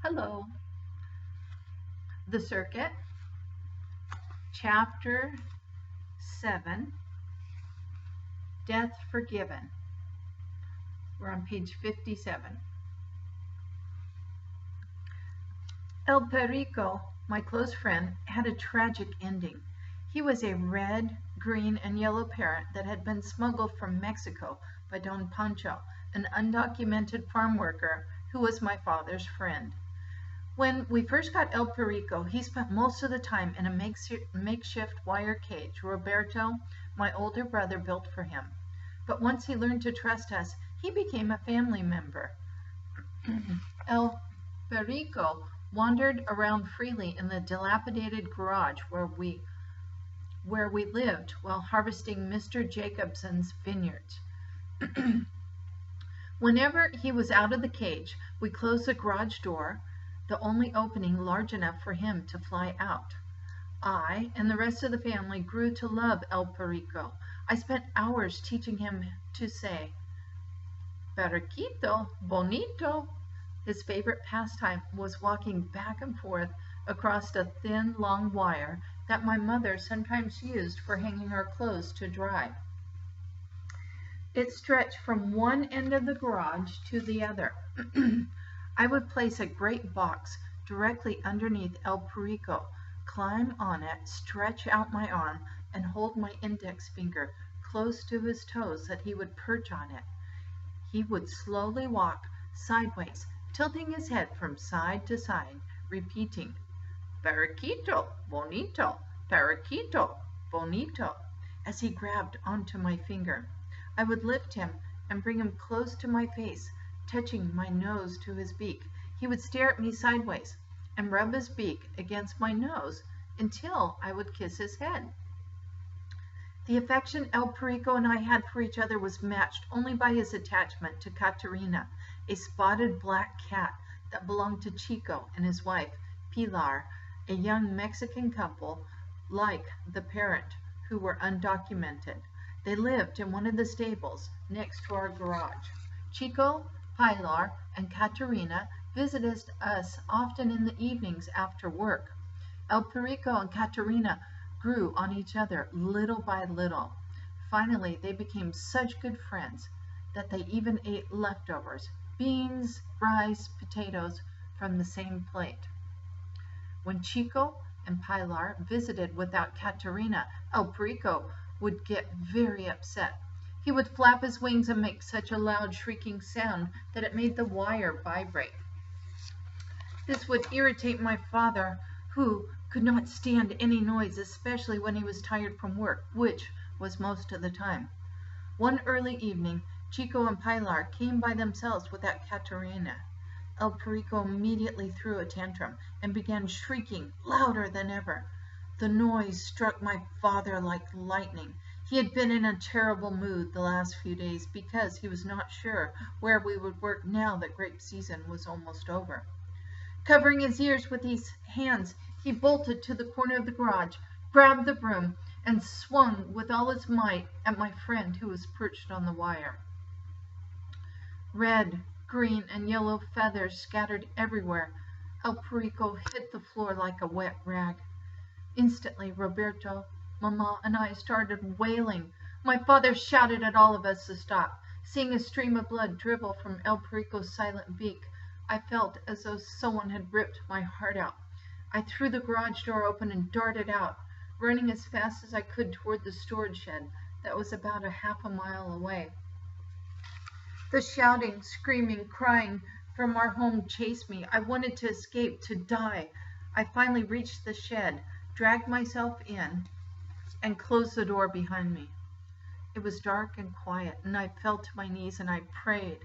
Hello. The Circuit, Chapter 7, Death Forgiven. We're on page 57. El Perico, my close friend, had a tragic ending. He was a red, green, and yellow parrot that had been smuggled from Mexico by Don Pancho, an undocumented farm worker who was my father's friend. When we first got El Perico, he spent most of the time in a makeshift wire cage Roberto, my older brother, built for him. But once he learned to trust us, he became a family member. El Perico wandered around freely in the dilapidated garage where we lived while harvesting Mr. Jacobson's vineyards. Whenever he was out of the cage, we closed the garage door, the only opening large enough for him to fly out. I and the rest of the family grew to love El Perico. I spent hours teaching him to say, "Periquito, bonito." His favorite pastime was walking back and forth across a thin, long wire that my mother sometimes used for hanging our clothes to dry. It stretched from one end of the garage to the other. I would place a great box directly underneath El Perico, climb on it, stretch out my arm, and hold my index finger close to his toes that he would perch on it. He would slowly walk sideways, tilting his head from side to side, repeating, "Periquito, bonito, periquito, bonito," as he grabbed onto my finger. I would lift him and bring him close to my face, touching my nose to his beak. He would stare at me sideways and rub his beak against my nose until I would kiss his head. The affection El Perico and I had for each other was matched only by his attachment to Caterina, a spotted black cat that belonged to Chico and his wife, Pilar, a young Mexican couple like the parent who were undocumented. They lived in one of the stables next to our garage. Chico, Pilar, and Caterina visited us often in the evenings after work. El Perico and Caterina grew on each other little by little. Finally, they became such good friends that they even ate leftovers, beans, rice, potatoes, from the same plate. When Chico and Pilar visited without Caterina, El Perico would get very upset. He would flap his wings and make such a loud shrieking sound that it made the wire vibrate. This would irritate my father, who could not stand any noise, especially when he was tired from work, which was most of the time. One early evening, Chico and Pilar came by themselves without Caterina. El Perico immediately threw a tantrum and began shrieking louder than ever. The noise struck my father like lightning. He had been in a terrible mood the last few days because he was not sure where we would work now that grape season was almost over. Covering his ears with his hands, he bolted to the corner of the garage, grabbed the broom, and swung with all his might at my friend who was perched on the wire. Red, green, and yellow feathers scattered everywhere. El Perico hit the floor like a wet rag. Instantly, Roberto, Mama, and I started wailing. My father shouted at all of us to stop. Seeing a stream of blood dribble from El Perico's silent beak, I felt as though someone had ripped my heart out. I threw the garage door open and darted out, running as fast as I could toward the storage shed that was about a half a mile away. The shouting, screaming, crying from our home chased me. I wanted to escape, to die. I finally reached the shed, dragged myself in, and closed the door behind me. It was dark and quiet, and I fell to my knees and I prayed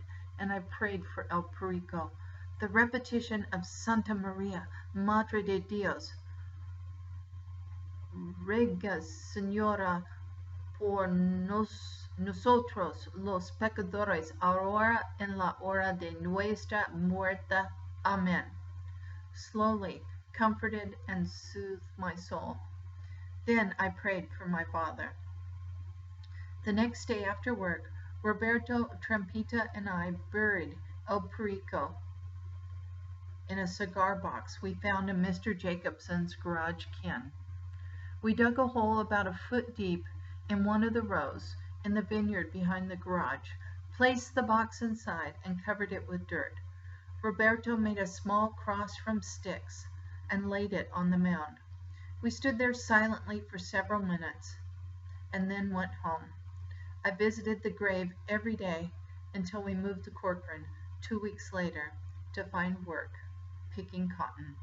for El Perico. The repetition of Santa Maria, Madre de Dios, Ruega, Señora, por nosotros los pecadores, ahora en la hora de nuestra muerte. Amen. Slowly comforted and soothed my soul. Then I prayed for my father. The next day after work, Roberto, Trampita, and I buried El Perico in a cigar box we found in Mr. Jacobson's garage kin. We dug a hole about a foot deep in one of the rows in the vineyard behind the garage, placed the box inside, and covered it with dirt. Roberto made a small cross from sticks and laid it on the mound. We stood there silently for several minutes and then went home. I visited the grave every day until we moved to Corcoran 2 weeks later to find work picking cotton.